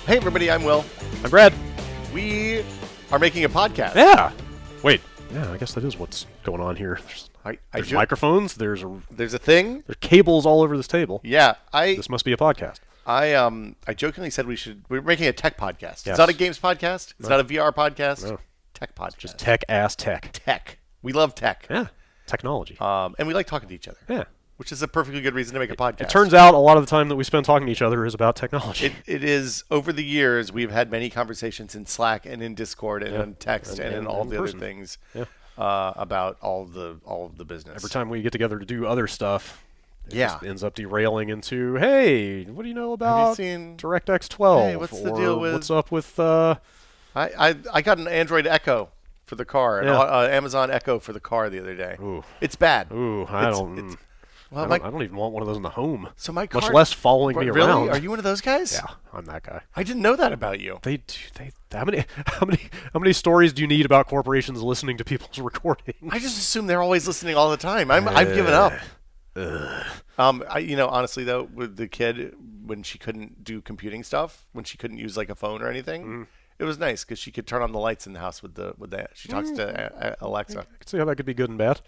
Hey everybody, I'm Will. I'm Brad. We are making a podcast. Yeah. Wait. Yeah, I guess that is what's going on here. There's microphones. There's a thing. There's cables all over this table. Yeah, This must be a podcast. I jokingly said we're making a tech podcast. Yes. It's not a games podcast. It's not a VR podcast. No. Tech podcast. Just tech. Tech. We love tech. Yeah. Technology. And we like talking to each other. Yeah. Which is a perfectly good reason to make a podcast. It turns out a lot of the time that we spend talking to each other is about technology. It is. Over the years, we've had many conversations in Slack and in Discord and in text and in all the other things about all of the business. Every time we get together to do other stuff, it just ends up derailing into, hey, what do you know about DirectX 12? Hey, what's the deal with... What's up with... I got an Android Echo for the car, an Amazon Echo for the car the other day. Ooh. It's bad. Ooh, I don't even want one of those in the home. So my car, much less following me around. Really? Are you one of those guys? Yeah, I'm that guy. I didn't know that about you. How many stories do you need about corporations listening to people's recordings? I just assume they're always listening all the time. I've given up. Honestly though, with the kid, when she couldn't do computing stuff, when she couldn't use like a phone or anything, it was nice because she could turn on the lights in the house with that. She talks to Alexa. I can see how that could be good and bad.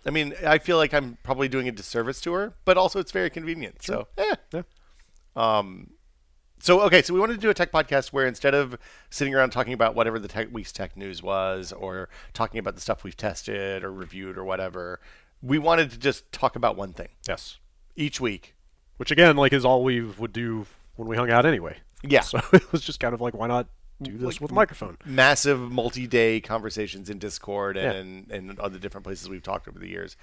I mean, I feel like I'm probably doing a disservice to her, but also it's very convenient. Sure. So, So we wanted to do a tech podcast where instead of sitting around talking about whatever the week's tech news was or talking about the stuff we've tested or reviewed or whatever, we wanted to just talk about one thing. Yes. Each week. Which, again, is all we would do when we hung out anyway. Yeah. So it was just kind of why not do this with a microphone? Massive multi-day conversations in Discord and other different places we've talked over the years.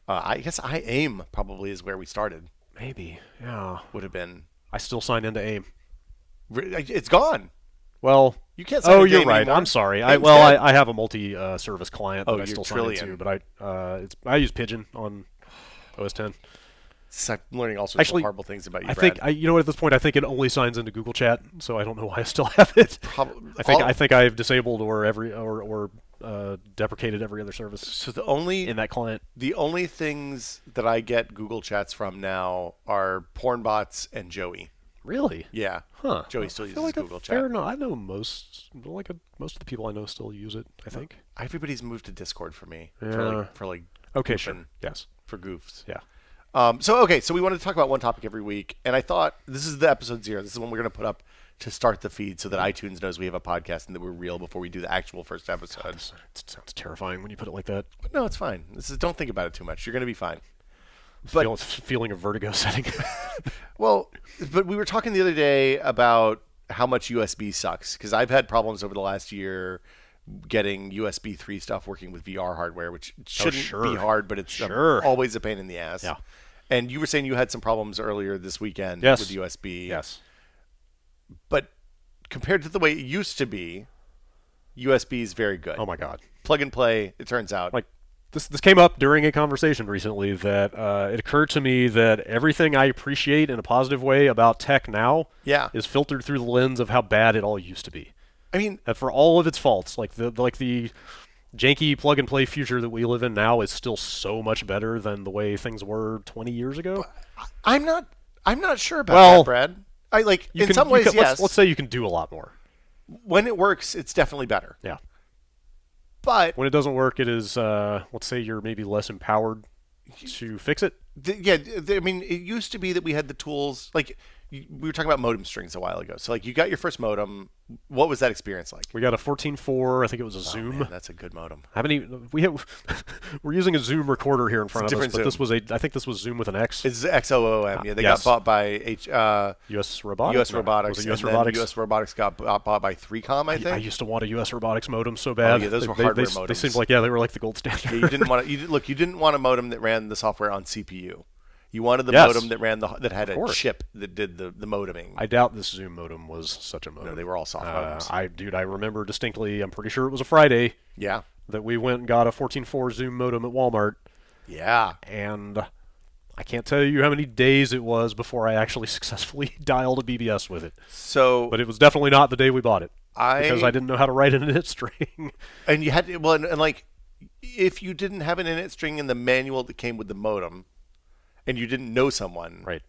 I guess AIM probably is where we started. Maybe, yeah. Would have been. I still sign into AIM. It's gone. Well, you can't sign into AIM right. anymore. I'm sorry. I have a multi-service client that I still sign into, but I use Pigeon on OS X. I'm learning all sorts of horrible things about you, Brad. At this point, I think it only signs into Google Chat, so I don't know why I still have it. I think I've disabled or deprecated every other service. So in that client, the only things that I get Google Chats from now are porn bots and Joey. Really? Yeah. Huh. Joey still uses Google Chat. I know most of the people I know still use it, I think. Everybody's moved to Discord for me. Yeah. For okay, sure. Yes. For goofs. Yeah. So we wanted to talk about one topic every week, and I thought this is the episode 0. This is when we're going to put up to start the feed so that iTunes knows we have a podcast and that we're real before we do the actual first episode. God, it sounds terrifying when you put it like that. But no, it's fine. Don't think about it too much. You're going to be fine. Feeling of vertigo setting. Well, but we were talking the other day about how much USB sucks because I've had problems over the last year getting USB 3 stuff working with VR hardware, which shouldn't be hard, but it's always a pain in the ass. Yeah. And you were saying you had some problems earlier this weekend with USB. Yes. But compared to the way it used to be, USB is very good. Oh my God. Plug and play, it turns out. This came up during a conversation recently that it occurred to me that everything I appreciate in a positive way about tech now is filtered through the lens of how bad it all used to be. I mean, for all of its faults, the janky plug and play future that we live in now is still so much better than the way things were 20 years ago. I'm not sure about that, Brad. Yes. Let's say you can do a lot more. When it works, it's definitely better. Yeah. But when it doesn't work, it is. Let's say you're maybe less empowered to fix it. I mean, it used to be that we had the tools. We were talking about modem strings a while ago. So, you got your first modem. What was that experience like? We got a 14.4. I think it was a Zoom. Man, that's a good modem. How many? We're using a Zoom recorder here in front of us, but I think this was Zoom with an X. It's XOOM. Yeah, they got bought by US Robotics. US Robotics. Was it US Robotics? US Robotics got bought by 3Com, I think. I used to want a US Robotics modem so bad. Oh, yeah, those were hardware modems. They seemed like they were like the gold standard. Yeah, you didn't want a modem that ran the software on CPU. You wanted the modem that ran that had a chip that did the modeming. I doubt this Zoom modem was such a modem. No, they were all soft modems. I remember distinctly. I'm pretty sure it was a Friday. Yeah. That we went and got a 14.4 Zoom modem at Walmart. Yeah. And I can't tell you how many days it was before I actually successfully dialed a BBS with it. But it was definitely not the day we bought it because I didn't know how to write an init string. And you had to, if you didn't have an init string in the manual that came with the modem. And you didn't know someone, right?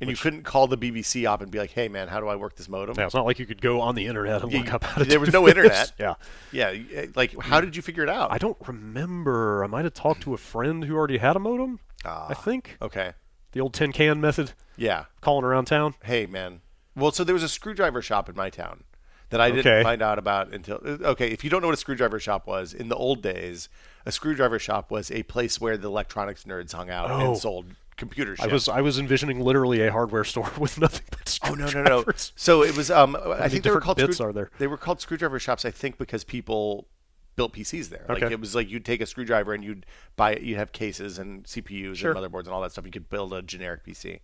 And you couldn't call the BBC up and be like, "Hey, man, how do I work this modem?" Yeah, it's not like you could go on the internet and look up how to There was no internet. Yeah. Yeah. Like, how did you figure it out? I don't remember. I might have talked to a friend who already had a modem, I think. Okay. The old tin can method. Yeah. Calling around town. Hey, man. Well, so there was a screwdriver shop in my town that I didn't find out about until... Okay, if you don't know what a screwdriver shop was, in the old days, a screwdriver shop was a place where the electronics nerds hung out and sold computer shit. I was envisioning literally a hardware store with nothing but screwdrivers. No. So it was... I think they were called... bits are there? They were called screwdriver shops, I think, because people built PCs there. Okay. Like, it was like you'd take a screwdriver and you'd have cases and CPUs and motherboards and all that stuff. You could build a generic PC.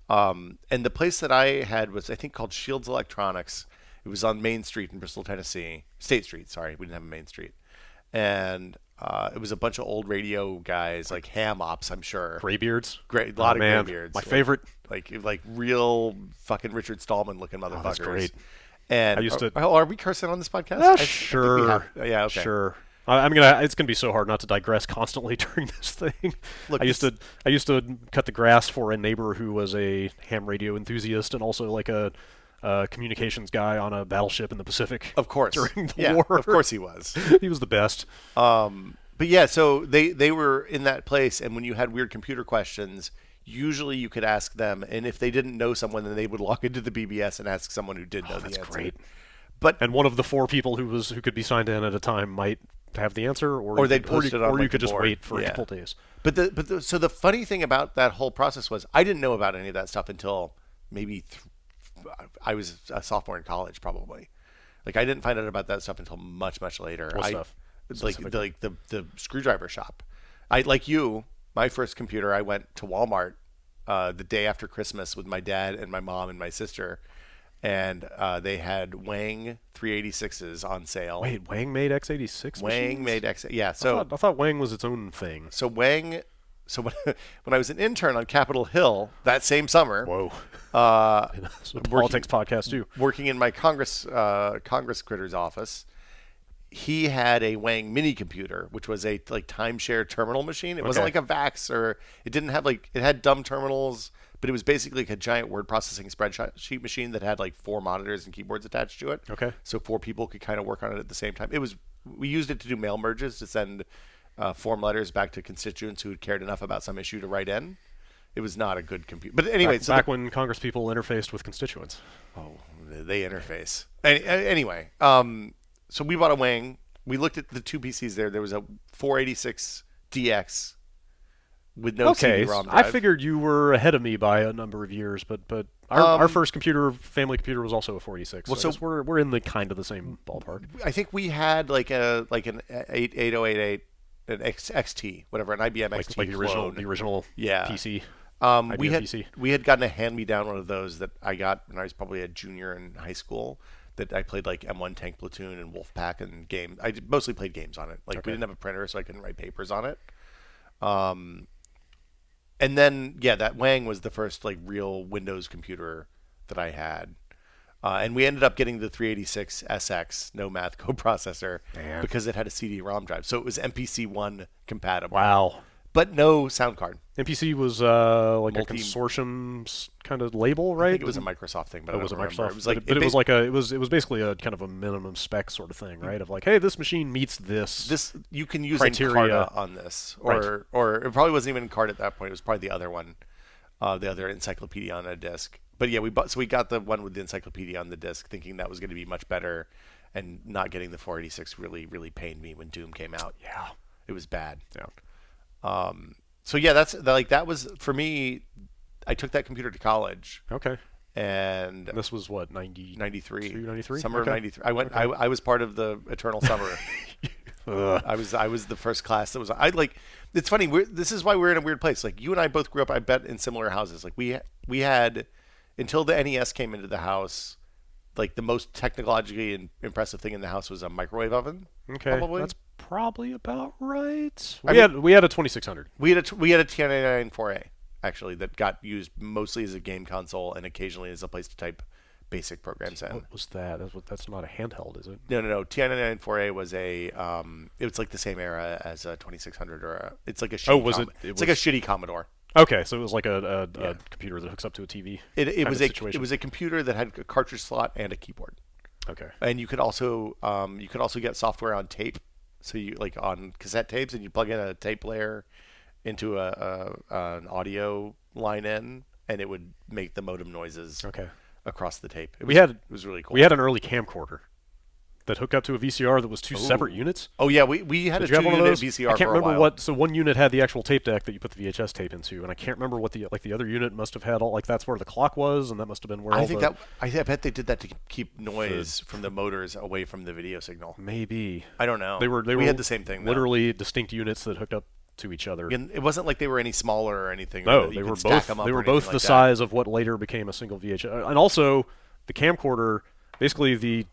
And the place that I had was, I think, called Shields Electronics. It was on Main Street in Bristol, Tennessee. State Street, sorry. We didn't have a Main Street. And it was a bunch of old radio guys, like ham ops, I'm sure. Graybeards? A lot of graybeards. My favorite. Like real fucking Richard Stallman looking motherfuckers. That's great. And I used to... are we cursing on this podcast? Sure. Yeah, okay. Sure. It's gonna be so hard not to digress constantly during this thing. Look, I used to cut the grass for a neighbor who was a ham radio enthusiast and also like a communications guy on a battleship in the Pacific. Of course, during the war. Of course he was. He was the best. But yeah, so they were in that place, and when you had weird computer questions, usually you could ask them, and if they didn't know someone, then they would log into the BBS and ask someone who did know the answer. That's great. And one of the 4 people who could be signed in at a time might have the answer, or they'd post it on, or like, you could just board. wait for a couple days. So the funny thing about that whole process was I didn't know about any of that stuff until maybe I was a sophomore in college, probably. Like, I didn't find out about that stuff until much later. What stuff? Like the screwdriver shop. Like you, my first computer, I went to Walmart the day after Christmas with my dad and my mom and my sister, and they had Wang 386s on sale. Wait, Wang made x86 Wang machines? made X. Yeah, so I thought Wang was its own thing. So Wang. So when I was an intern on Capitol Hill that same summer, It's a politics podcast too. Working in my Congress critter's office, he had a Wang mini computer, which was a timeshare terminal machine. It wasn't like a VAX, or it didn't have it had dumb terminals, but it was basically like a giant word processing spreadsheet machine that had 4 monitors and keyboards attached to it. Okay. So 4 people could kind of work on it at the same time. We used it to do mail merges, to send form letters back to constituents who had cared enough about some issue to write in. It was not a good computer. But anyway, back when Congress people interfaced with constituents. Oh, they interface. Anyway, so we bought a Wang. We looked at the 2 PCs there. There was a 486 DX with no CD-ROM drive. I figured you were ahead of me by a number of years, but our first family computer was also a 486. Well, so we're in the kind of the same ballpark. I think we had an 8088, an XT, whatever, an IBM XT like clone. the original PC. We had gotten a hand-me-down one of those that I got when I was probably a junior in high school, that I played M1 Tank Platoon and Wolfpack and games. I mostly played games on it. We didn't have a printer, so I couldn't write papers on it. And then, that Wang was the first real Windows computer that I had. And we ended up getting the 386 SX, no math coprocessor, because it had a CD-ROM drive. So it was MPC-1 compatible. Wow. But no sound card. MPC was a consortium kind of label, right? I think it was a Microsoft thing, but it was a Microsoft. It was basically a kind of a minimum spec sort of thing, right? Of hey, this machine meets this. You can use criteria Encarta on this, or it probably wasn't even Encarta at that point. It was probably the other one, the other encyclopedia on a disc. But yeah, we got the one with the encyclopedia on the disc, thinking that was going to be much better, and not getting the 486 really pained me when Doom came out. Yeah, it was bad. Yeah. So yeah, that was for me. I took that computer to college. Okay. And this was what, 93? Summer of 93. I was part of the Eternal Summer. I was the first class that was. It's funny. This is why we're in a weird place. You and I both grew up, I bet, in similar houses. We had, until the NES came into the house, the most technologically impressive thing in the house was a microwave oven. Okay, probably. That's probably about right. We had a 2600. We had a TI-99 4A actually that got used mostly as a game console and occasionally as a place to type basic programs in. What was that? That's not a handheld, is it? No. TI-99 4A was it was the same era as a 2600 it's like a shitty. It's like a shitty Commodore. Okay, so it was like a computer that hooks up to a TV. It was a computer that had a cartridge slot and a keyboard. Okay. And you could also get software on tape, so you like on cassette tapes, and you plug in a tape player into an audio line in, and it would make the modem noises across the tape. It was really cool. We had an early camcorder that hooked up to a VCR that was two separate units. Oh yeah, we had a 2-unit VCR. I can't for a remember while. So one unit had the actual tape deck that you put the VHS tape into, and I can't remember what the other unit must have had. That's where the clock was, and that must have been where. I bet they did that to keep noise from the motors away from the video signal. Maybe. I don't know. We had the same thing. Literally distinct units that hooked up to each other. And it wasn't like they were any smaller or anything. No, they were both. They were both the size of what later became a single VHS. And also, the camcorder, basically the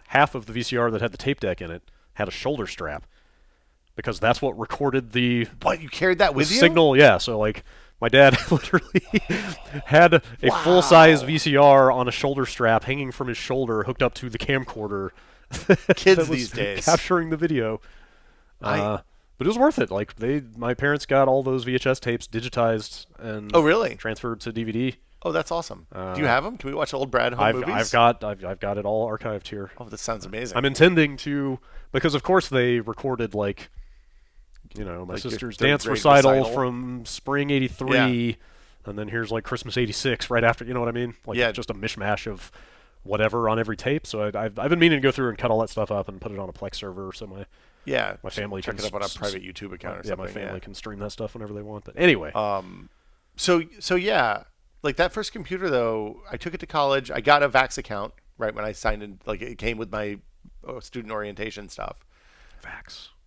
half of the VCR that had the tape deck in it had a shoulder strap, because that's what recorded the. What, you carried that with you? Signal, yeah. So my dad literally had a full-size VCR on a shoulder strap hanging from his shoulder, hooked up to the camcorder. Kids these days capturing the video. But it was worth it. My parents got all those VHS tapes digitized and transferred to DVD. Oh, that's awesome. Do you have them? Can we watch old Brad home movies? I've got it all archived here. Oh, this sounds amazing. I'm intending to, because of course they recorded my sister's dance recital from spring '83, and then here's Christmas '86 right after. You know what I mean? Just a mishmash of whatever on every tape. So I've been meaning to go through and cut all that stuff up and put it on a Plex server, so my family check it up on a private YouTube account or something. My family can stream that stuff whenever they want. But anyway, so yeah. That first computer, though, I took it to college. I got a Vax account right when I signed in. It came with my student orientation stuff.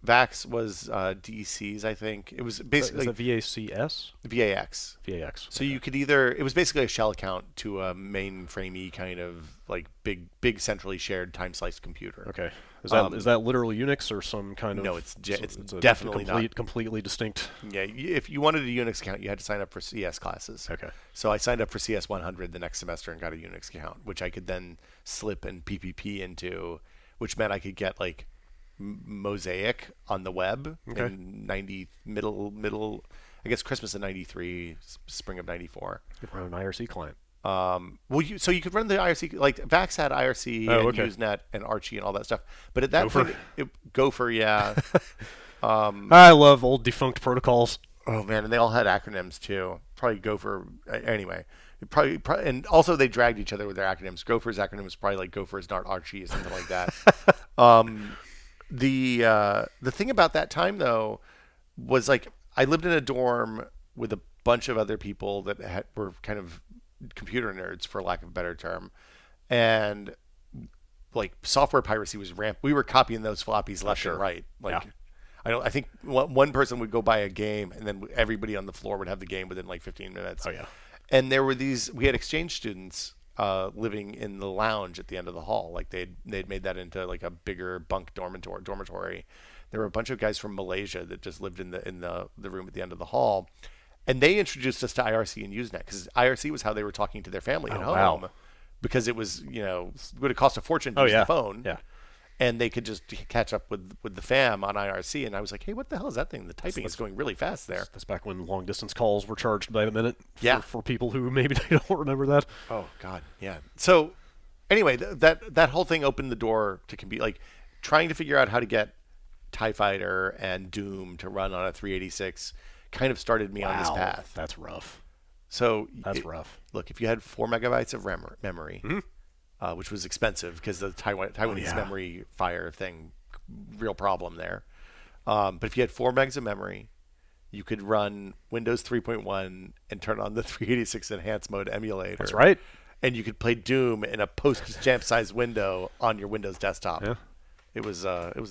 Vax was DC's, I think. It was basically... Is it VACS? VAX. VAX. So you could either... It was basically a shell account to a mainframe-y kind of big centrally shared time-sliced computer. Okay. Is that literal Unix or some kind of... No, it's definitely not. Completely distinct. Yeah, if you wanted a Unix account, you had to sign up for CS classes. Okay. So I signed up for CS 100 the next semester and got a Unix account, which I could then slip and PPP into, which meant I could get Mosaic on the web in middle I guess Christmas of '93, spring of '94. You could run an IRC client. So you could run the IRC, Vax had IRC and Usenet and Archie and all that stuff. But at that point, Gopher, yeah. I love old defunct protocols. Oh man, and they all had acronyms too. Probably Gopher. Anyway, probably, and also they dragged each other with their acronyms. Gopher's acronym was probably Gopher is not Archie or something like that. The thing about that time though was I lived in a dorm with a bunch of other people that were kind of computer nerds, for lack of a better term, and software piracy was rampant. We were copying those floppies left and right. I think one person would go buy a game, and then everybody on the floor would have the game within 15 minutes. Oh yeah. And there were we had exchange students living in the lounge at the end of the hall. They'd made that into a bigger bunk dormitory. There were a bunch of guys from Malaysia that just lived in the room at the end of the hall. And they introduced us to IRC and Usenet, because IRC was how they were talking to their family at home. Wow. Because it was, it would have cost a fortune to use the phone. Yeah. And they could just catch up with the fam on IRC. And I was like, hey, what the hell is that thing? The typing is going really fast there. That's back when long distance calls were charged by the minute. Yeah. For people who maybe they don't remember that. Oh God, yeah. So anyway, that whole thing opened the door to compete. Trying to figure out how to get TIE Fighter and Doom to run on a 386 kind of started me on this path. That's rough. So that's rough. Look, if you had 4 megabytes of memory, which was expensive because the Taiwanese memory fire thing, real problem there. But if you had 4 megs of memory, you could run Windows 3.1 and turn on the 386 enhanced mode emulator. That's right. And you could play Doom in a postage-stamp sized window on your Windows desktop. Yeah. It was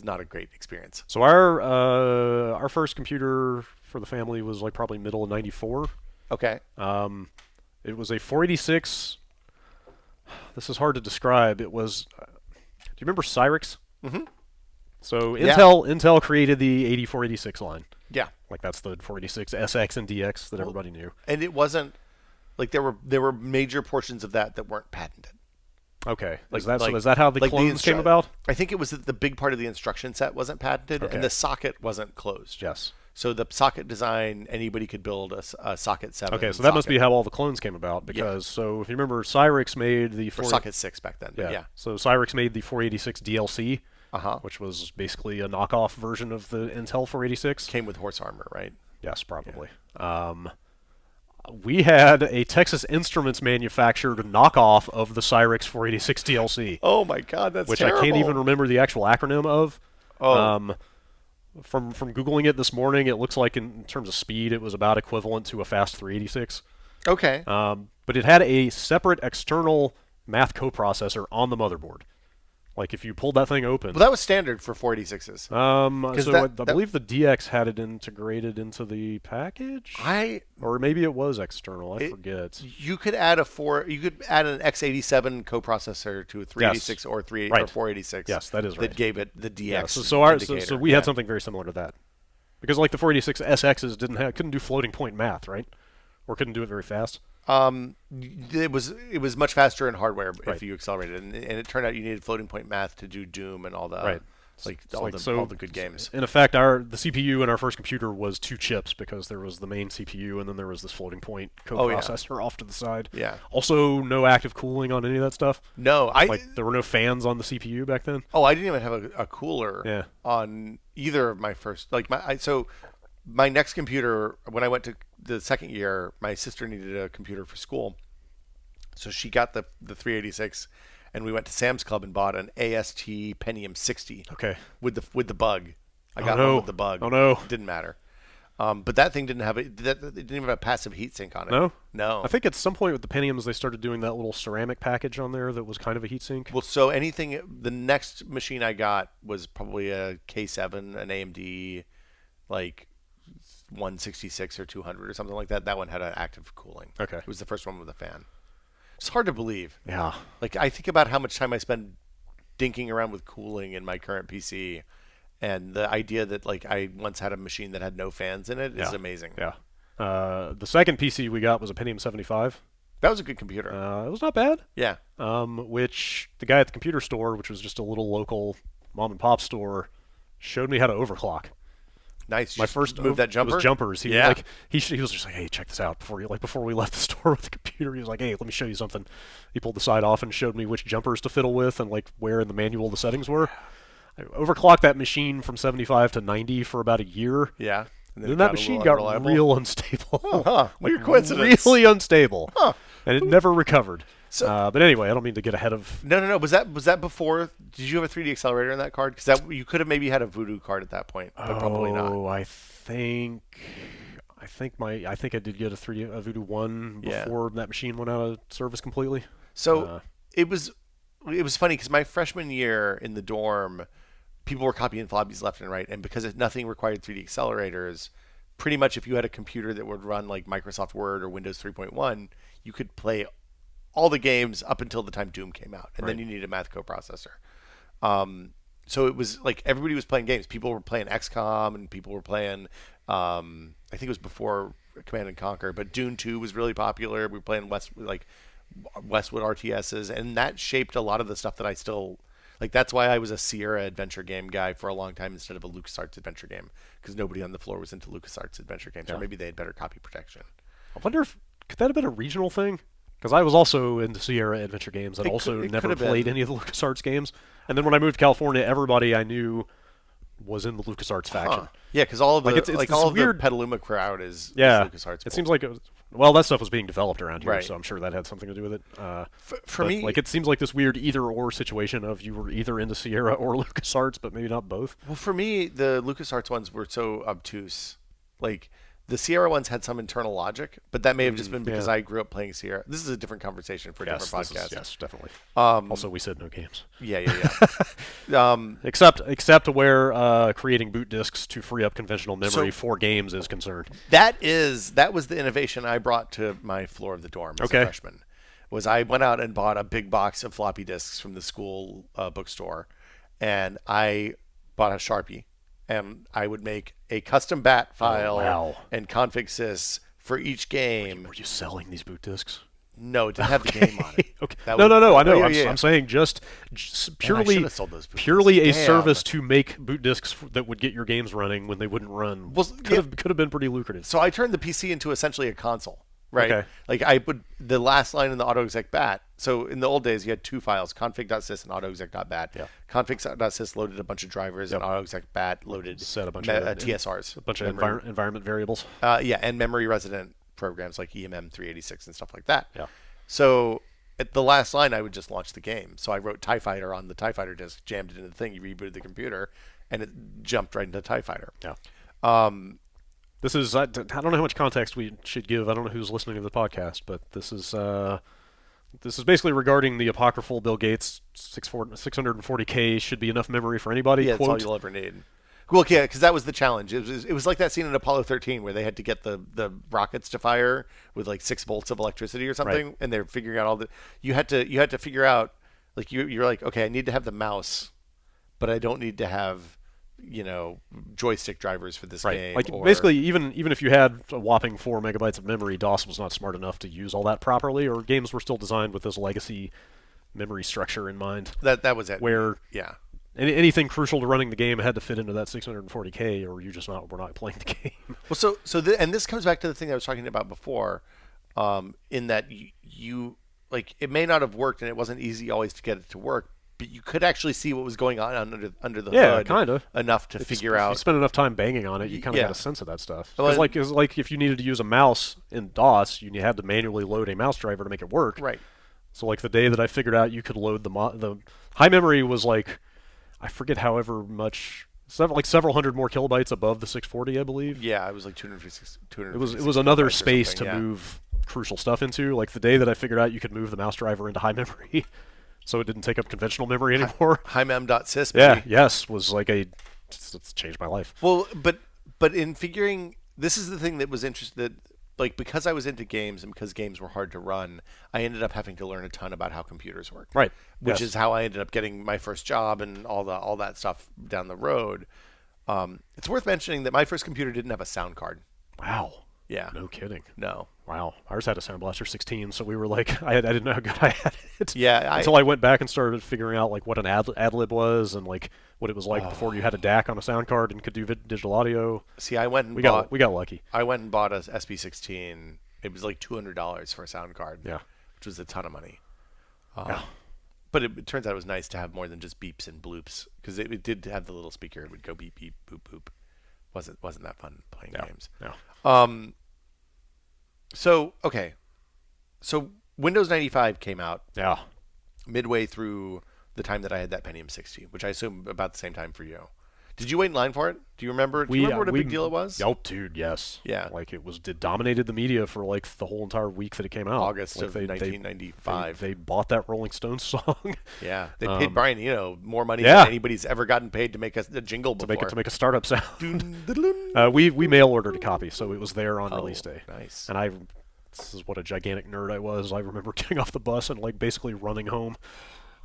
not a great experience. So our first computer for the family was probably middle of '94. Okay. It was a 486. This is hard to describe. It was. Do you remember Cyrix? Mm-hmm. So Intel created the 8486 line. Yeah. That's the 486 SX and DX that everybody knew. And it wasn't there were major portions of that weren't patented. Okay. Is that how the clones came about? I think it was that the big part of the instruction set wasn't patented and the socket wasn't closed. Yes. So the socket design, anybody could build a socket 7. Okay, so that must be how all the clones came about. Because so if you remember, Cyrix made the socket 6 back then. Yeah. So Cyrix made the 486 DLC, Uh-huh. which was basically a knockoff version of the Intel 486. Came with horse armor, right? Yes, probably. Yeah. We had a Texas Instruments manufactured knockoff of the Cyrix 486 DLC. Oh my God, that's which terrible. I can't even remember the actual acronym of. Oh. From Googling it this morning, it looks like in terms of speed, it was about equivalent to a fast 386. Okay. But it had a separate external math coprocessor on the motherboard. Like if you pulled that thing open. Well, that was standard for 486s. So I believe the DX had it integrated into the package. Or maybe it was external. I forget. You could add an x87 coprocessor to a 386 or 486. Yes, that is right. That gave it the DX. Yeah, so we had something very similar to that. Because like the 486 SXs couldn't do floating point math, right? Or couldn't do it very fast. It was much faster in hardware if you accelerated, and it turned out you needed floating point math to do Doom and all the all the good games. In effect, the CPU in our first computer was 2 chips because there was the main CPU and then there was this floating point coprocessor off to the side. Yeah. Also, no active cooling on any of that stuff. No, there were no fans on the CPU back then. Oh, I didn't even have a cooler on either of my first my next computer, when I went to the second year, my sister needed a computer for school. So she got the 386, and we went to Sam's Club and bought an AST Pentium 60. Okay. With the bug. I got one with the bug. Oh, no. It didn't matter. But that thing didn't have it didn't even have a passive heatsink on it. No? No. I think at some point with the Pentiums, they started doing that little ceramic package on there that was kind of a heatsink. Well, so the next machine I got was probably a K7, an AMD, like 166 or 200 or something like that. That one had an active cooling. Okay. It was the first one with a fan. It's hard to believe. Yeah. Like, I think about how much time I spend dinking around with cooling in my current PC, and the idea that like I once had a machine that had no fans in it is amazing. Yeah. The second PC we got was a Pentium 75. That was a good computer. It was not bad. Yeah. Which the guy at the computer store, which was just a little local mom and pop store, showed me how to overclock. Nice. My first move that jumper. Was jumpers. He was just like, hey, check this out before we left the store with the computer. He was like, hey, let me show you something. He pulled the side off and showed me which jumpers to fiddle with and like where in the manual the settings were. I overclocked that machine from 75 to 90 for about a year. Yeah. And then that machine got real unstable. Weird coincidence. Really unstable. Huh. And it never recovered. So, but anyway, I don't mean to get ahead of. No. Was that before? Did you have a 3D accelerator in that card? Because you could have maybe had a Voodoo card at that point, but probably not. Oh, I think I did get a Voodoo 1 before that machine went out of service completely. So it was funny because my freshman year in the dorm, people were copying floppies left and right, and because nothing required 3D accelerators, pretty much if you had a computer that would run like Microsoft Word or Windows 3.1, you could play all the games up until the time Doom came out, and then you needed a math coprocessor. So it was like everybody was playing games. People were playing XCOM, and people were playing. I think it was before Command and Conquer, but Dune 2 was really popular. We were playing Westwood RTSs, and that shaped a lot of the stuff that I still like. That's why I was a Sierra adventure game guy for a long time instead of a LucasArts adventure game, because nobody on the floor was into LucasArts adventure games, or maybe they had better copy protection. I wonder if could that have been a regional thing? Because I was also into Sierra adventure games and never played any of the LucasArts games. And then when I moved to California, everybody I knew was in the LucasArts faction. Yeah, because all of the weird Petaluma crowd is LucasArts. It seems like that stuff was being developed around here, so I'm sure that had something to do with it. For me, it seems like this weird either-or situation of you were either into Sierra or LucasArts, but maybe not both. Well, for me, the LucasArts ones were so obtuse. Like, the Sierra ones had some internal logic, but that may have just been because I grew up playing Sierra. This is a different conversation for a different podcast. Yes, definitely. Also, we said no games. Yeah. Except where creating boot disks to free up conventional memory for games is concerned. That was the innovation I brought to my floor of the dorm as a freshman. Was I went out and bought a big box of floppy disks from the school bookstore, and I bought a Sharpie. And I would make a custom bat file and config sys for each game. Were you selling these boot disks? No, it didn't have the game on it. Okay. No. I know. I'm saying just purely a service to make boot disks that would get your games running when they wouldn't run. Well, could have been pretty lucrative. So I turned the PC into essentially a console, right? Okay. Like I put the last line in the autoexec bat. So in the old days, you had two files: config.sys and autoexec.bat. Yeah. Config.sys loaded a bunch of drivers, and autoexec.bat loaded set a bunch of TSRs, a bunch of environment variables. And memory resident programs like EMM 386 and stuff like that. Yeah. So at the last line, I would just launch the game. So I wrote TIE Fighter on the TIE Fighter disk, jammed it into the thing, you rebooted the computer, and it jumped right into TIE Fighter. Yeah. This is I don't know how much context we should give. I don't know who's listening to the podcast, but this is basically regarding the apocryphal Bill Gates 640K should be enough memory for anybody. Yeah, quote. That's all you'll ever need. Well, yeah, because that was the challenge. It was like that scene in Apollo 13 where they had to get the rockets to fire with like 6 volts of electricity or something, right. And they're figuring out all the. You had to figure out like you're like, okay, I need to have the mouse, but I don't need to have joystick drivers for this game. Like basically, even if you had a whopping 4 megabytes of memory, DOS was not smart enough to use all that properly, or games were still designed with this legacy memory structure in mind. That was it. Where yeah. Anything crucial to running the game had to fit into that 640K, or we're not playing the game. Well, and this comes back to the thing I was talking about before, in that you like it may not have worked, and it wasn't easy always to get it to work, but you could actually see what was going on under the hood, kind of enough to figure out. If you spend enough time banging on it, you kind of got a sense of that stuff. Because like if you needed to use a mouse in DOS, you had to manually load a mouse driver to make it work. Right. So like the day that I figured out you could load the high memory was like. I forget however much, several hundred more kilobytes above the 640, I believe. Yeah, it was like 200. It was another space to move crucial stuff into. Like the day that I figured out you could move the mouse driver into high memory, so it didn't take up conventional memory anymore. HighMem.sys. Was like it's changed my life. Well, but in figuring, this is the thing that was interesting. Like because I was into games and because games were hard to run, I ended up having to learn a ton about how computers work. Right. Which is how I ended up getting my first job and all that stuff down the road. It's worth mentioning that my first computer didn't have a sound card. Wow. Yeah. No kidding. No. Wow. Ours had a Sound Blaster 16, so we were like, I didn't know how good I had it. Yeah. Until I went back and started figuring out like what an ad-lib was and like what it was like before you had a DAC on a sound card and could do digital audio. See, I went and we got lucky. I went and bought a SB16. It was like $200 for a sound card. Yeah. Which was a ton of money. Yeah. But it turns out it was nice to have more than just beeps and bloops because it did have the little speaker. It would go beep beep boop boop. Wasn't that fun playing games? No. So Windows 95 came out. Yeah. Midway through the time that I had that Pentium 60, which I assume about the same time for you. Did you wait in line for it? Do you remember? Do you remember what a big deal it was? Oh, dude, yes. Yeah. Like it dominated the media for like the whole entire week that it came out. August of 1995. They bought that Rolling Stones song. Yeah. They paid Brian Eno more money than anybody's ever gotten paid to make a jingle before. To make a startup sound. We mail ordered a copy, so it was there on release day. Nice. And this is what a gigantic nerd I was. I remember getting off the bus and like basically running home.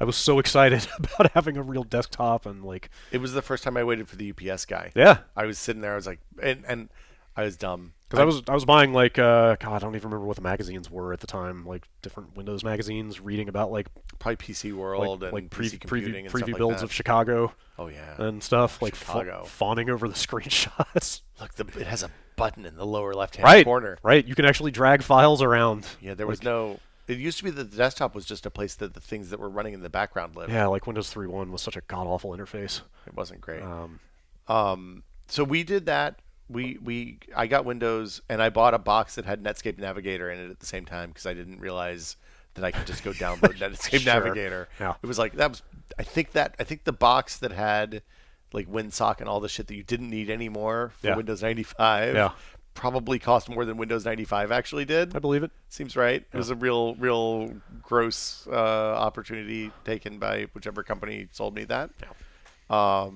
I was so excited about having a real desktop and like. It was the first time I waited for the UPS guy. Yeah. I was sitting there. I was like, and I was dumb because I was buying like God, I don't even remember what the magazines were at the time. Like different Windows magazines, reading about like probably PC World and like PC computing and preview stuff builds like that. of Chicago. Oh yeah. And stuff like Chicago. fawning over the screenshots. Look, it has a button in the lower left-hand corner. Right. You can actually drag files around. Yeah, there was no. It used to be that the desktop was just a place that the things that were running in the background lived. Yeah, like Windows 3.1 was such a god-awful interface. It wasn't great. So we did that. I got Windows, and I bought a box that had Netscape Navigator in it at the same time because I didn't realize that I could just go download Netscape Navigator. Yeah. It was like that was. I think the box that had like WinSock and all the shit that you didn't need anymore for Windows 95. Yeah. Probably cost more than Windows 95 actually did. I believe it. Seems right. It was a real gross opportunity taken by whichever company sold me that. Yeah.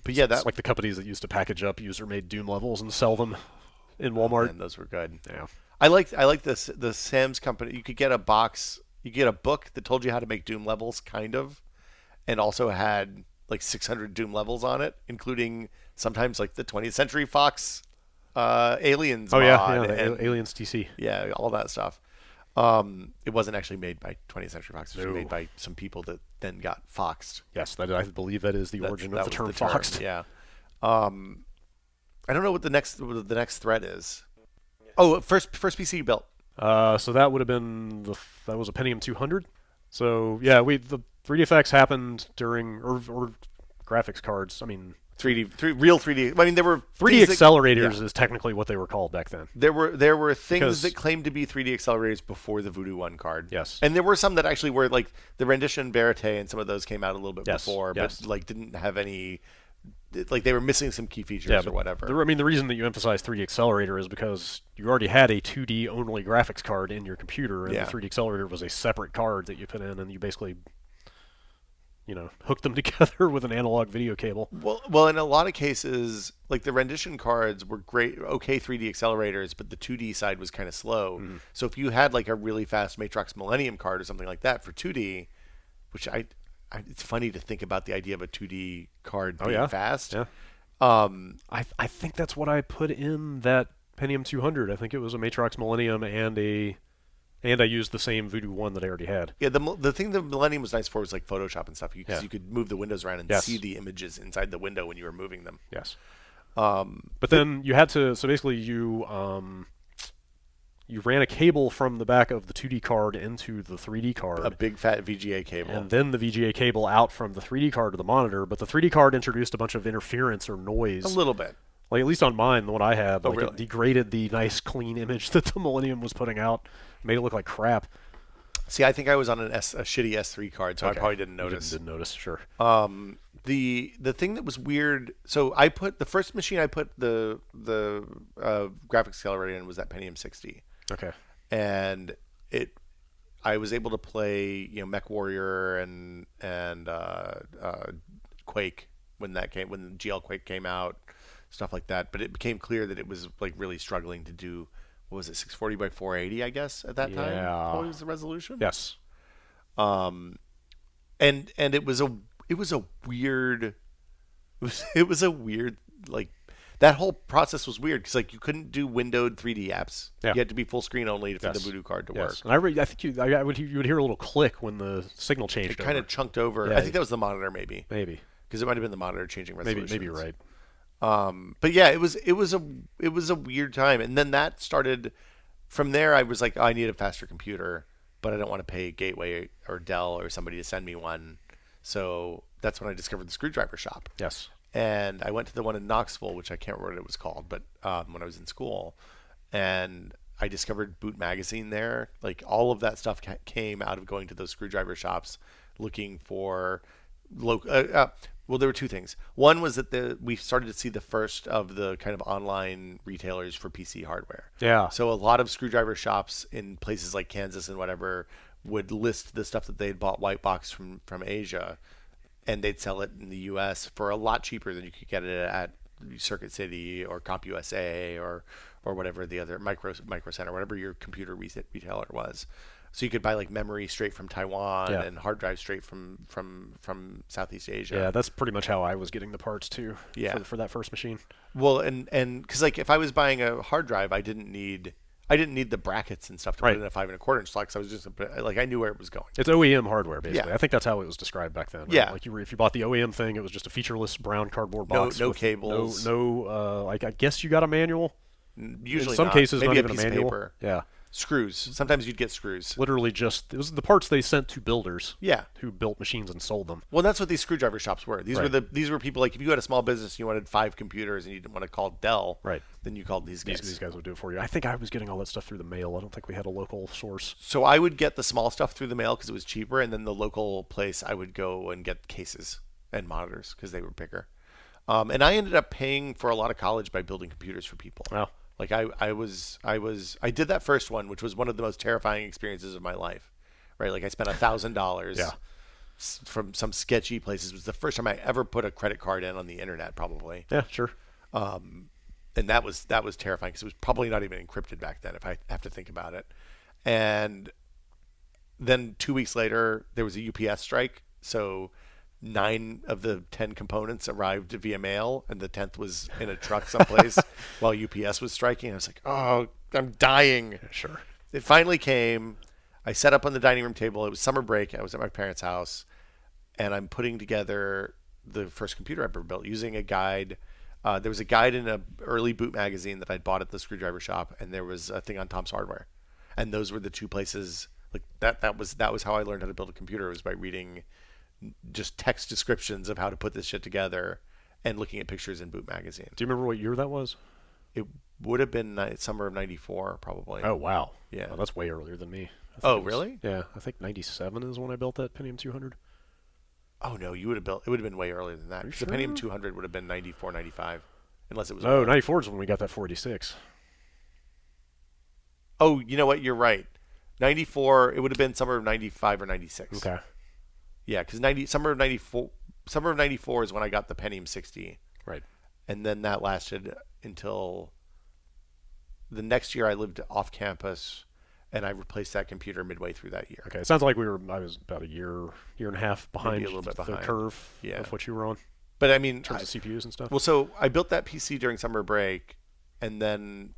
But yeah, that's like the companies that used to package up user-made Doom levels and sell them in Walmart. And those were good. Yeah. I like the Sam's company. You could get a box. You could get a book that told you how to make Doom levels, kind of, and also had like 600 Doom levels on it, including sometimes like the 20th Century Fox. Aliens mod and Aliens TC. Yeah, all that stuff. It wasn't actually made by 20th Century Fox. It was made by some people that then got foxed. Yes, I believe that is the origin of the term foxed. Yeah. I don't know what the next threat is. Oh, first PC you built. So that would have been that was a Pentium 200. So yeah, the 3D effects happened during or graphics cards. I mean, real 3D. I mean, there were 3D accelerators is technically what they were called back then. There were things that claimed to be 3D accelerators before the Voodoo 1 card. Yes, and there were some that actually were like the rendition Verite, and some of those came out a little bit before, but like didn't have any. Like they were missing some key features or whatever. The reason that you emphasize 3D accelerator is because you already had a 2D only graphics card in your computer, and the 3D accelerator was a separate card that you put in, and you basically, hooked them together with an analog video cable. Well, in a lot of cases, like the rendition cards were great, okay 3D accelerators, but the 2D side was kind of slow. Mm-hmm. So if you had like a really fast Matrox Millennium card or something like that for 2D, which it's funny to think about the idea of a 2D card being fast. Yeah. I think that's what I put in that Pentium 200. I think it was a Matrox Millennium and I used the same Voodoo 1 that I already had. Yeah, the thing the Millennium was nice for was like Photoshop and stuff, because you could move the windows around and see the images inside the window when you were moving them. Yes. But then you had to, so basically you ran a cable from the back of the 2D card into the 3D card. A big fat VGA cable. And then the VGA cable out from the 3D card to the monitor. But the 3D card introduced a bunch of interference or noise. A little bit. Like, at least on mine, the one I had, really? It degraded the nice, clean image that the Millennium was putting out. Made it look like crap. See, I think I was on a shitty S3 card, so I probably didn't notice. Didn't notice, sure. The thing that was weird, so I put the first machine I put the graphics accelerator in was that Pentium 60. Okay. And I was able to play, Mech Warrior and Quake when GL Quake came out, stuff like that. But it became clear that it was like really struggling to do. What was it, 640 by 480? I guess at that time. Yeah. What was the resolution? Yes. And it was a weird like. That whole process was weird because like you couldn't do windowed 3D apps. Yeah. You had to be full screen only for the Voodoo card to work. And I think you would hear a little click when the signal changed. It kind of chunked over. Yeah, I think that was the monitor, maybe because it might have been the monitor changing resolution. Maybe you're right. But yeah, it was a weird time, and then that started. From there, I was like, I need a faster computer, but I don't want to pay Gateway or Dell or somebody to send me one. So that's when I discovered the screwdriver shop. Yes. And I went to the one in Knoxville, which I can't remember what it was called, but when I was in school, and I discovered Boot Magazine there. Like all of that stuff came out of going to those screwdriver shops, looking for local. Well, there were two things. One was that we started to see the first of the kind of online retailers for PC hardware. Yeah. So a lot of screwdriver shops in places like Kansas and whatever would list the stuff that they'd bought white box from Asia, and they'd sell it in the U.S. for a lot cheaper than you could get it at Circuit City or CompUSA or whatever the other Micro Center, whatever your computer retailer was. So you could buy like memory straight from Taiwan and hard drives straight from Southeast Asia. Yeah, that's pretty much how I was getting the parts too. Yeah. For that first machine. Well, and because like if I was buying a hard drive, I didn't need the brackets and stuff to put in a 5 1/4 inch slot. So I was just like I knew where it was going. It's OEM hardware basically. Yeah. I think that's how it was described back then. Right? Yeah. Like if you bought the OEM thing, it was just a featureless brown cardboard box. No cables. Like I guess you got a manual. Usually in some not. cases, maybe not a even piece a manual. of paper. Yeah. Screws. Sometimes you'd get screws. Literally it was the parts they sent to builders. Yeah. Who built machines and sold them. Well, that's what these screwdriver shops were. These were people like if you had a small business and you wanted 5 computers and you didn't want to call Dell, right? Then you called these guys. These guys would do it for you. I think I was getting all that stuff through the mail. I don't think we had a local source. So I would get the small stuff through the mail because it was cheaper, and then the local place I would go and get cases and monitors because they were bigger. And I ended up paying for a lot of college by building computers for people. Wow. Like I did that first one, which was one of the most terrifying experiences of my life, right? Like I spent $1,000 from some sketchy places. It was the first time I ever put a credit card in on the internet, probably. Yeah, sure. And that was terrifying because it was probably not even encrypted back then, if I have to think about it. And then 2 weeks later, there was a UPS strike, so 9 of the 10 components arrived via mail, and the 10th was in a truck someplace while UPS was striking. I was like, oh, I'm dying. Sure. It finally came. I set up on the dining room table. It was summer break. I was at my parents' house, and I'm putting together the first computer I ever built using a guide. There was a guide in an early boot magazine that I'd bought at the screwdriver shop, and there was a thing on Tom's Hardware, and those were the two places like that. That was how I learned how to build a computer, was by reading just text descriptions of how to put this shit together and looking at pictures in boot magazine. Do you remember what year that was? It would have been summer of '94, probably. Oh wow, yeah, well, that's way earlier than me. Oh really? Yeah, I think '97 is when I built that Pentium 200. Oh no, you would have built. It would have been way earlier than that. Sure? The Pentium 200 would have been 94, 95, unless it was. No, 94 is when we got that 486. Oh, you know what? You're right. 94. It would have been summer of 95 or 96. Okay. Yeah, because summer of 94. Summer of '94 is when I got the Pentium 60. Right. And then that lasted until the next year. I lived off campus, and I replaced that computer midway through that year. Okay. It sounds like I was about a year and a half behind, Maybe a little bit the behind. curve Yeah. of what you were on. But I mean, in terms of CPUs and stuff. Well, so I built that PC during summer break, and then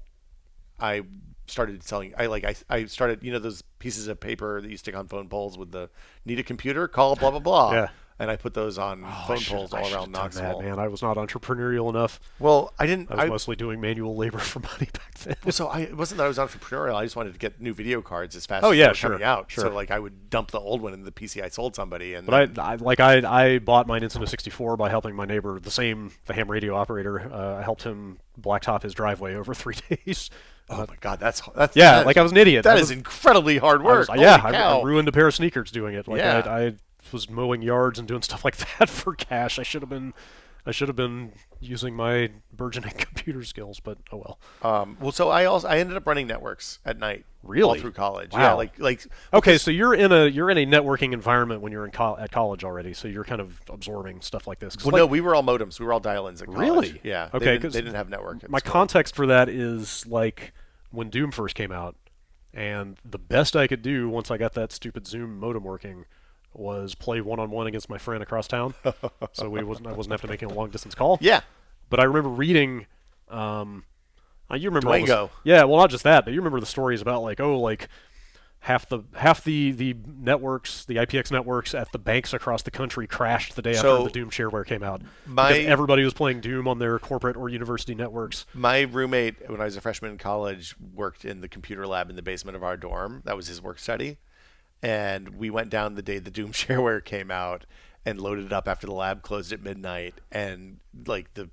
I started selling. I started, those pieces of paper that you stick on phone poles with the need a computer, call blah blah blah. Yeah. And I put those on phone poles all around Knoxville. Man, I was not entrepreneurial enough. Well, I didn't. I was mostly doing manual labor for money back then. Well, so it wasn't that I was entrepreneurial. I just wanted to get new video cards as fast Oh as yeah, they were sure. coming out. Sure. So I would dump the old one into the PC I sold somebody. And But I bought my Nintendo 64 by helping my neighbor, the ham radio operator. I helped him blacktop his driveway over 3 days. Oh my God, that's yeah. Like I was an idiot. That is incredibly hard work. I ruined a pair of sneakers doing it. Like Yeah. I was mowing yards and doing stuff like that for cash. I should have been using my burgeoning computer skills, but oh well. Well, so I ended up running networks at night. Really? All through college. Wow. Yeah, like Okay, so you're in a networking environment when you're at college already, so you're kind of absorbing stuff like this. Well, no, we were all modems. We were all dial-ins at college. Really? Yeah. Okay, they didn't have network. At my school. context for that is like when Doom first came out, and the best I could do once I got that stupid Zoom modem working was play one-on-one against my friend across town. So I wasn't have to make a long-distance call. Yeah. But I remember reading. You remember all Dwango. Yeah, well, not just that, but you remember the stories about like half the networks, the IPX networks at the banks across the country crashed the day after the Doom shareware came out. Because everybody was playing Doom on their corporate or university networks. My roommate, when I was a freshman in college, worked in the computer lab in the basement of our dorm. That was his work study. And we went down the day the Doom shareware came out and loaded it up after the lab closed at midnight. And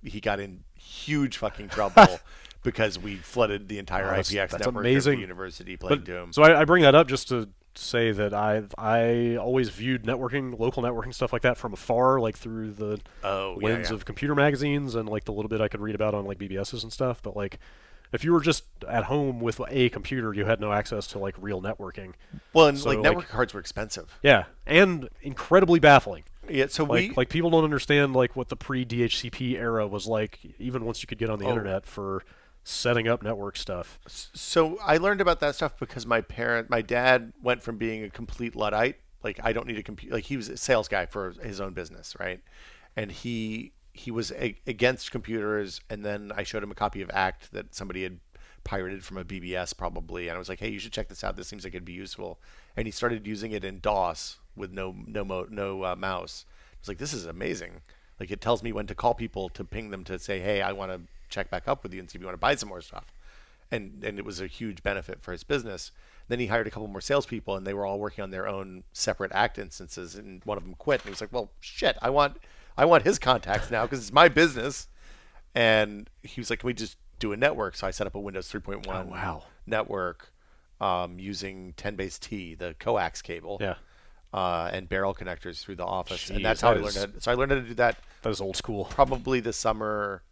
he got in huge fucking trouble because we flooded the entire IPX network of the university playing Doom. So I bring that up just to say that I always viewed local networking stuff like that from afar, like through the lens of computer magazines and like the little bit I could read about on like BBSs and stuff. But like, if you were just at home with a computer, you had no access to like real networking. Well, and network cards were expensive. Yeah, and incredibly baffling. Yeah, so like people don't understand like what the pre-DHCP era was like, even once you could get on the internet for setting up network stuff. So I learned about that stuff because my dad went from being a complete Luddite, like I don't need a computer, like he was a sales guy for his own business, right? And he was against computers, and then I showed him a copy of ACT that somebody had pirated from a BBS probably, and I was like, hey, you should check this out. This seems like it'd be useful. And he started using it in DOS with no mouse. I was like, this is amazing. Like it tells me when to call people to ping them to say, hey, I want to check back up with you and see if you want to buy some more stuff. And it was a huge benefit for his business. Then he hired a couple more salespeople, and they were all working on their own separate ACT instances, and one of them quit. And he was like, well, shit, I want his contacts now because it's my business. And he was like, can we just do a network? So I set up a Windows 3.1 network using 10BASE-T, the coax cable, and barrel connectors through the office. Jeez, and that's how I learned. So I learned how to do that. That is old school. Probably the summer.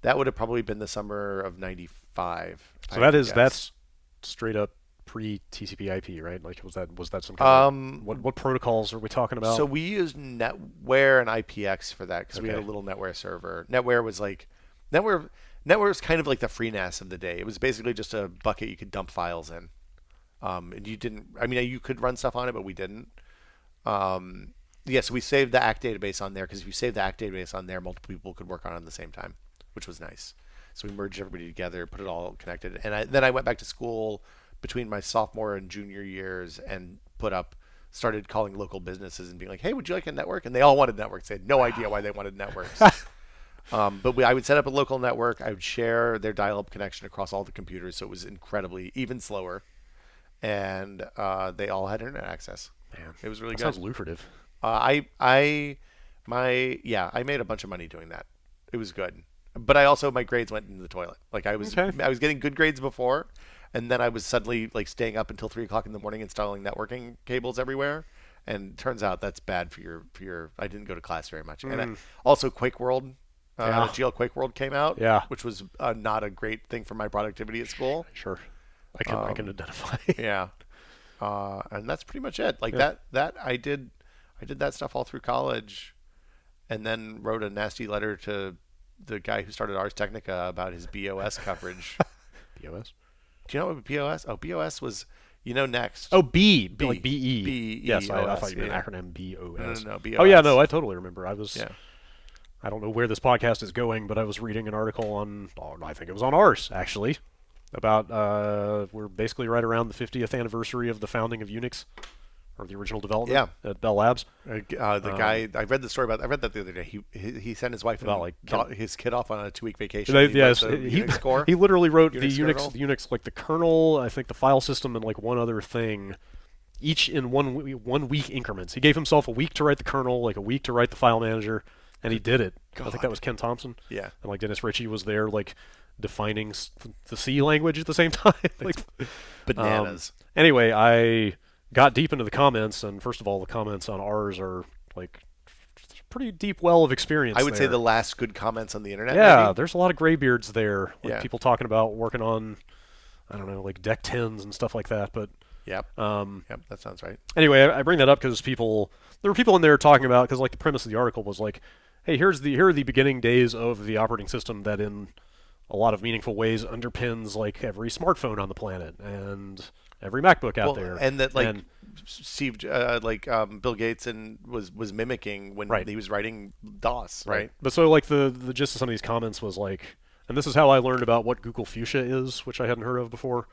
That would have probably been the summer of '95. So that's straight up pre-TCP/IP, right? Like was that some kind of what protocols are we talking about? So we used NetWare and IPX for that because we had a little NetWare server. NetWare was kind of like the FreeNAS of the day. It was basically just a bucket you could dump files in. And you could run stuff on it, but we didn't. So we saved the ACT database on there because if you save the ACT database on there, multiple people could work on it at the same time, which was nice. So we merged everybody together, put it all connected. And then I went back to school between my sophomore and junior years and started calling local businesses and being like, hey, would you like a network? And they all wanted networks. They had no idea why they wanted networks. But I would set up a local network. I would share their dial-up connection across all the computers, so it was incredibly even slower. And they all had internet access. Man, it was really good. Sounds lucrative. I made a bunch of money doing that. It was good. But my grades went into the toilet. Like I was getting good grades before, and then I was suddenly like staying up until 3 o'clock in the morning installing networking cables everywhere. And turns out that's bad for your. I didn't go to class very much. And also Quake World, GL Quake World came out, which was not a great thing for my productivity at school. Sure, I can identify. Yeah, and that's pretty much it. Like that I did that stuff all through college, and then wrote a nasty letter to the guy who started Ars Technica about his BOS coverage. BOS? Do you know what BOS? Oh, BOS was, Next. Oh, like BE. BE. Yes, I thought you meant acronym BOS. No, BOS. Oh, yeah, no, I totally remember. I don't know where this podcast is going, but I was reading an article on, I think it was on Ars, actually, about, we're basically right around the 50th anniversary of the founding of Unix. Or the original development at Bell Labs. The guy, I read the story about. I read that the other day. He sent his wife and his kid off on a 2-week vacation. He literally wrote the Unix, like the kernel, I think the file system, and like one other thing, each in 1 week increments. He gave himself a week to write the kernel, like a week to write the file manager, and he did it. I think that was Ken Thompson. Yeah, and like Dennis Ritchie was there, like defining the C language at the same time. Like bananas. Anyway, I got deep into the comments, and first of all, the comments on ours are like pretty deep well of experience. I would say the last good comments on the internet. Yeah, maybe? There's a lot of graybeards there. Like people talking about working on, I don't know, like Deck 10s and stuff like that. But yep, that sounds right. Anyway, I bring that up because there were people in there talking about, because like the premise of the article was like, hey, here are the beginning days of the operating system that in a lot of meaningful ways underpins like every smartphone on the planet and every MacBook out there, and that Steve, Bill Gates was mimicking when he was writing DOS, right? But so like the gist of some of these comments was like, and this is how I learned about what Google Fuchsia is, which I hadn't heard of before.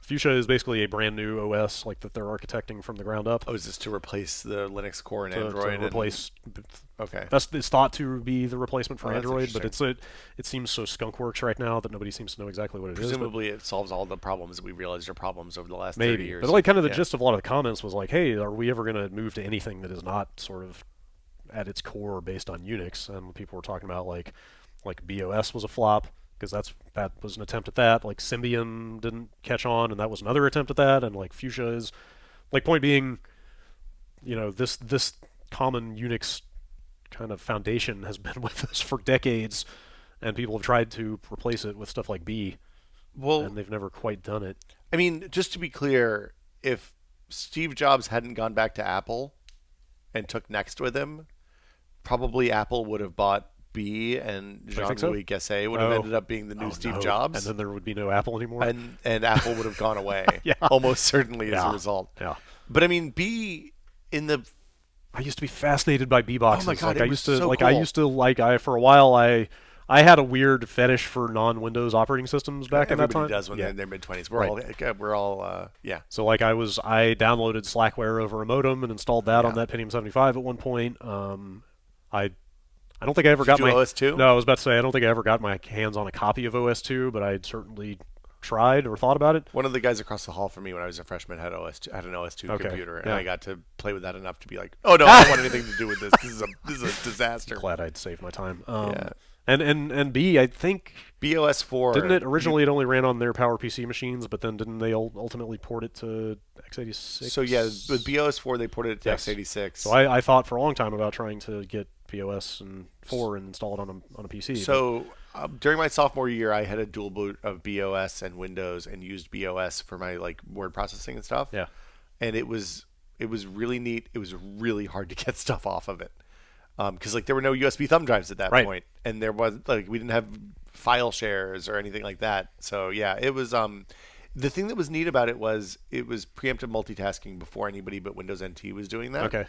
Fuchsia is basically a brand new OS, like that they're architecting from the ground up. Oh, is this to replace the Linux core and Android? To replace. Okay. It's thought to be the replacement for Android, but it seems so skunkworks right now that nobody seems to know exactly what it is. Presumably, it solves all the problems that we realized are problems over the last 30 years. But like kind of the gist of a lot of the comments was like, hey, are we ever going to move to anything that is not sort of at its core based on Unix? And people were talking about like BOS was a flop, because that was an attempt at that. Like Symbian didn't catch on, and that was another attempt at that. And like Fuchsia is, like, point being, this common Unix kind of foundation has been with us for decades, and people have tried to replace it with stuff like B. And they've never quite done it. I mean, just to be clear, if Steve Jobs hadn't gone back to Apple and took Next with him, probably Apple would have bought B, and Jean-Louis Gasset would have ended up being the new Steve Jobs. And then there would be no Apple anymore. And Apple would have gone away, almost certainly as a result. Yeah. But I mean, B in the... I used to be fascinated by B boxes. Oh my God, I used to for a while, I had a weird fetish for non-Windows operating systems back in that time. Everybody does when they're in their mid-20s. We're all. So like I downloaded Slackware over a modem and installed that on that Pentium 75 at one point. I don't think I ever got my OS2? No, I was about to say I don't think I ever got my hands on a copy of OS2, but I'd certainly tried or thought about it. One of the guys across the hall from me when I was a freshman had an OS2 computer, and I got to play with that enough to be like, oh no, I don't want anything to do with this. This is a disaster. Glad I'd saved my time. And B, I think BOS4 didn't it originally? It only ran on their PowerPC machines, but then didn't they ultimately port it to x86? So yeah, with BOS4 they ported it to x86. So I thought for a long time about trying to get BOS and 4 and install it on a PC. So during my sophomore year, I had a dual boot of BOS and Windows, and used BOS for my like word processing and stuff. Yeah, and it was really neat. It was really hard to get stuff off of it. Because like there were no USB thumb drives at that point, and there was we didn't have file shares or anything like that. So yeah, it was the thing that was neat about it was preemptive multitasking before anybody but Windows NT was doing that. Okay.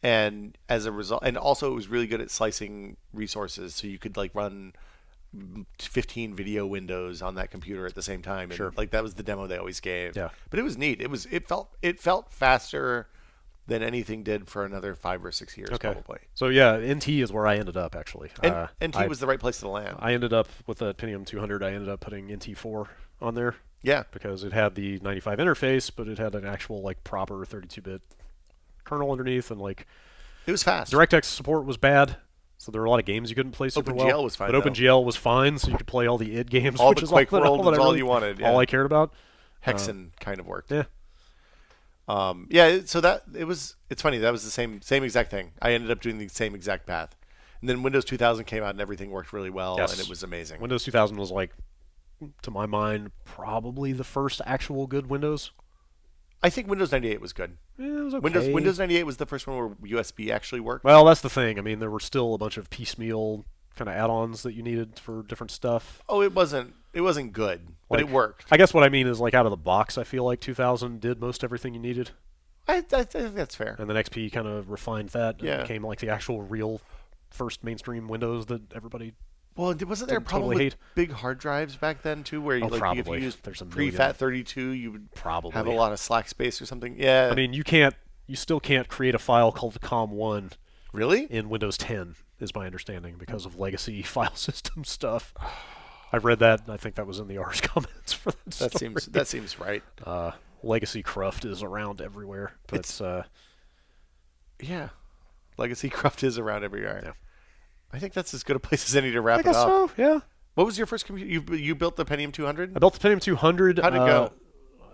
And as a result, and also it was really good at slicing resources, so you could like run 15 video windows on that computer at the same time, and Sure. like that was the demo they always gave. Yeah. But it was neat. It felt faster than anything did for another 5 or 6 years, Okay. probably. So yeah, NT is where I ended up actually. And NT was the right place to land. I ended up with the Pentium 200. I ended up putting NT4 on there Yeah. because it had the 95 interface, but it had an actual like proper 32-bit kernel underneath, and like It was fast. DirectX support was bad, so there were a lot of games you couldn't play super OpenGL well. was fine, but though. OpenGL was fine, so you could play all the id games, All which the is Quake all, World that was I all really, you wanted. all Yeah. I cared about. Hexen kind of worked. Yeah. Yeah, so it's funny, that was the same exact thing. I ended up doing the same exact path. And then Windows 2000 came out and everything worked really well, Yes. and it was amazing. Windows 2000 was like, to my mind, probably the first actual good Windows. I think Windows 98 was good. It was okay. Windows 98 was the first one where USB actually worked. Well, that's the thing. I mean, there were still a bunch of piecemeal kind of add-ons that you needed for different stuff. Oh, it wasn't good, but Like, it worked. I guess what I mean is, like, out of the box, I feel like 2000 did most everything you needed. I think that's fair. And then XP kind of refined that and Yeah. became like the actual real first mainstream Windows that everybody. Well, wasn't there a Didn't problem totally with hate. big hard drives back then too, where you, Oh, like if probably. you used There's a million. pre-FAT32, you would Probably. have a lot of slack space or something. Yeah. I mean, you still can't create a file called COM1 really? in Windows 10, is my understanding, because of legacy file system stuff. I've read that, and I think that was in the Ars comments for that story. That seems right. Legacy cruft is around everywhere. But Yeah. Legacy cruft is around everywhere. Yeah. I think that's as good a place as any to wrap I it guess up. so, yeah. What was your first computer? You built the Pentium 200? I built the Pentium 200. How'd it go?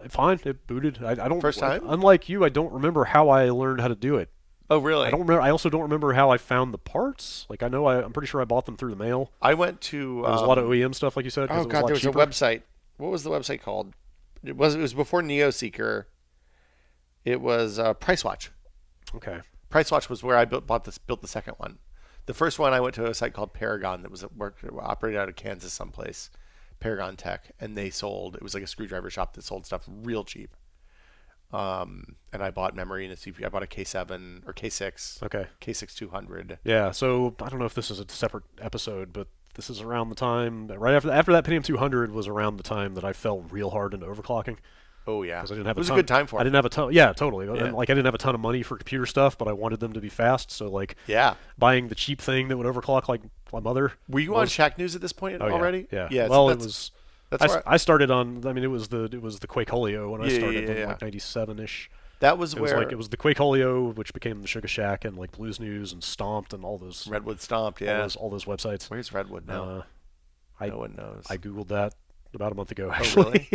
Fine. It booted. I don't. First time? Unlike you, I don't remember how I learned how to do it. Oh, really? I don't remember. I also don't remember how I found the parts. Like I know, I'm pretty sure I bought them through the mail. I went to. There was a lot of OEM stuff, like you said. 'cause Oh it was God, a there lot was cheaper. a website. What was the website called? It was before NeoSeeker. It was PriceWatch. Okay. PriceWatch was where I built the second one. The first one I went to a site called Paragon that was operated out of Kansas someplace, Paragon Tech, and they sold. It was like a screwdriver shop that sold stuff real cheap. And I bought memory and a CPU. I bought a K7 or K6. Okay. K6 200. Yeah. So I don't know if this is a separate episode, but this is around the time right after that Pentium 200 was around the time that I fell real hard into overclocking. Oh yeah, Because I didn't have it was a a ton. good time for it. I didn't have a ton. Yeah, totally. Yeah. And, like I didn't have a ton of money for computer stuff, but I wanted them to be fast. So like, Yeah. buying the cheap thing that would overclock like my mother. Were you on Shack News at this point Oh, yeah. already? Yeah. Yeah. Well, so it was. That's where I started on. I mean, it was the Quakeholio when I Yeah, started yeah, in yeah. like '97ish. that was It was where like it was the Quakeholio, which became the Sugar Shack, and like Blues News and Stomped and all those Redwood stomped. all Yeah. those websites. Where's Redwood now? No one knows. I googled that about a month ago, actually.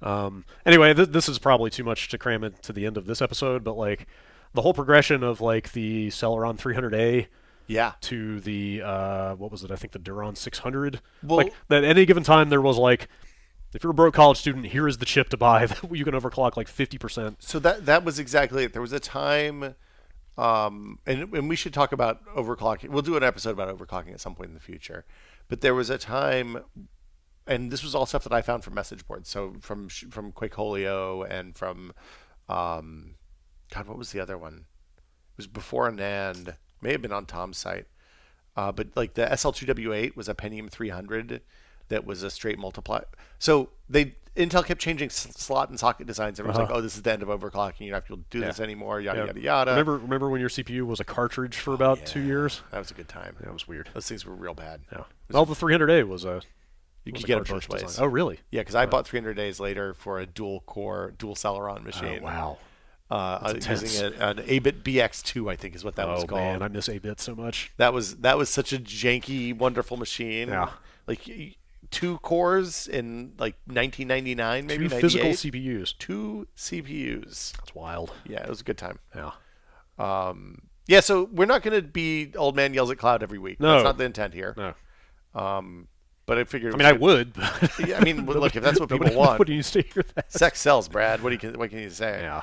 really? Anyway, this is probably too much to cram into the end of this episode, but like the whole progression of like the Celeron 300A Yeah. to the what was it? I think the Duron 600. Well- like at any given time, there was like, if you're a broke college student, here is the chip to buy that you can overclock like 50%. So that was exactly it. There was a time, and we should talk about overclocking. We'll do an episode about overclocking at some point in the future. But there was a time, and this was all stuff that I found from message boards. So from Quakeholio and from, God, what was the other one? It was before NAND. May have been on Tom's site. But like the SL2W8 was a Pentium 300 that was a straight multiply. So Intel kept changing slot and socket designs. Everyone's like, "Oh, this is the end of overclocking. You're not going to do this anymore." Yada yada yada. Remember when your CPU was a cartridge for about 2 years? That was a good time. That was weird. Those things were real bad. Yeah. Well, the 300A was a. You was could a get it cartridge both ways. design. Oh, really? Yeah, because I bought 300 days later for a dual Celeron machine. Oh, wow. Using an 8-bit BX2, I think is what that was called. Oh man, I miss 8-bit so much. That was such a janky, wonderful machine. Yeah. Like 2 cores in like 1999, maybe 2 physical 98. CPUs. 2 CPUs. That's wild. Yeah, it was a good time. Yeah. Yeah, so we're not going to be old man yells at cloud every week. No. That's not the intent here. No. But I figured. I mean, I would. But Yeah, I mean, look, if that's what people want, Nobody needs to hear that. sex sells, Brad. What can you say? Yeah.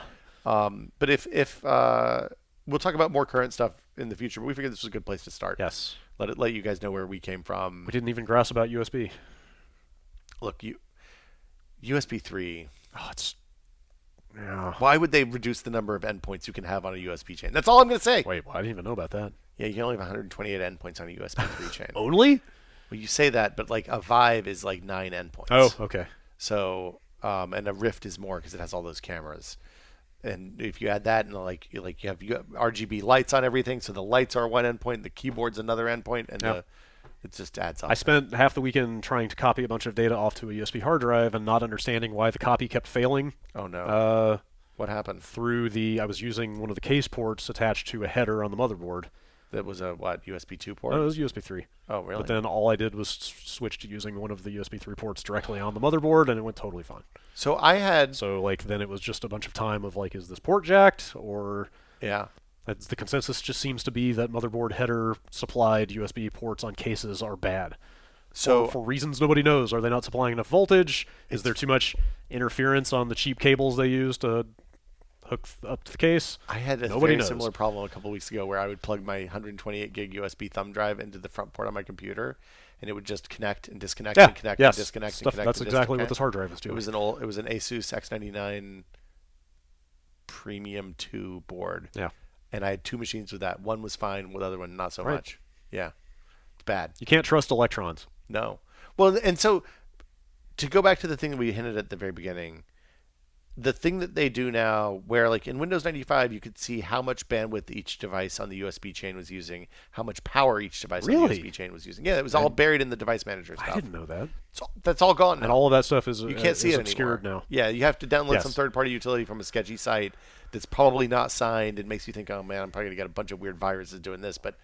But if we'll talk about more current stuff in the future, but we figured this was a good place to start. Yes. Let you guys know where we came from. We didn't even grass about USB. Look, USB 3. Oh, it's. Yeah. Why would they reduce the number of endpoints you can have on a USB chain? That's all I'm going to say. Wait, well, I didn't even know about that. Yeah, you can only have 128 endpoints on a USB 3 chain. Only? Well, you say that, but like a Vive is like 9 endpoints. Oh, okay. So, and a Rift is more because it has all those cameras. And if you add that, and you have RGB lights on everything, so the lights are one endpoint, the keyboard's another endpoint, and it just adds up. I spent half the weekend trying to copy a bunch of data off to a USB hard drive and not understanding why the copy kept failing. Oh no! What happened? I was using one of the case ports attached to a header on the motherboard. That was a what, USB 2 port? No, it was USB 3. Oh, really? But then all I did was switch to using one of the USB 3 ports directly on the motherboard, and it went totally fine. So then it was just a bunch of time of is this port jacked, or yeah. The consensus just seems to be that motherboard header supplied USB ports on cases are bad. So for reasons nobody knows, are they not supplying enough voltage? Is there too much interference on the cheap cables they use to hook up to the case? I had a similar problem a couple weeks ago where I would plug my 128 gig USB thumb drive into the front port on my computer, and it would just connect and disconnect and connect and disconnect and connect. That's exactly what this hard drive is doing. It was an Asus X99 Premium 2 board. Yeah. And I had 2 machines with that. One was fine, the other one not so much. Yeah. It's bad. You can't trust electrons. No. Well, and so to go back to the thing that we hinted at the very beginning, the thing that they do now, where in Windows 95 you could see how much bandwidth each device on the USB chain was using, how much power each device on the USB chain was using. Yeah, it was all buried in the device manager stuff. I didn't know that. That's all gone now. And all of that stuff is you can't see it obscured anymore. now. Yeah, you have to download some third-party utility from a sketchy site that's probably not signed. It makes you think, oh man, I'm probably gonna get a bunch of weird viruses doing this, but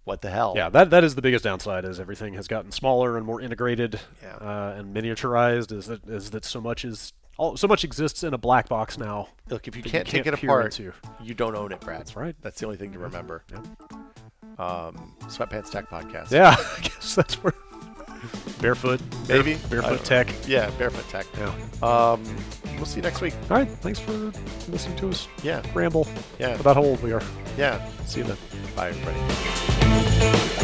what the hell? Yeah, that is the biggest downside. Is everything has gotten smaller and more integrated and miniaturized. Is that so much exists in a black box now. Look, if you can't take it apart, you don't own it, Brad. That's right. That's the only thing to remember. Yep. Sweatpants Tech Podcast. Yeah, I guess that's where. Barefoot. Maybe. Barefoot Tech. Yeah, Barefoot Tech. Yeah. We'll see you next week. All right. Thanks for listening to us. Yeah. Ramble. Yeah. About how old we are. Yeah. See you then. Bye, everybody.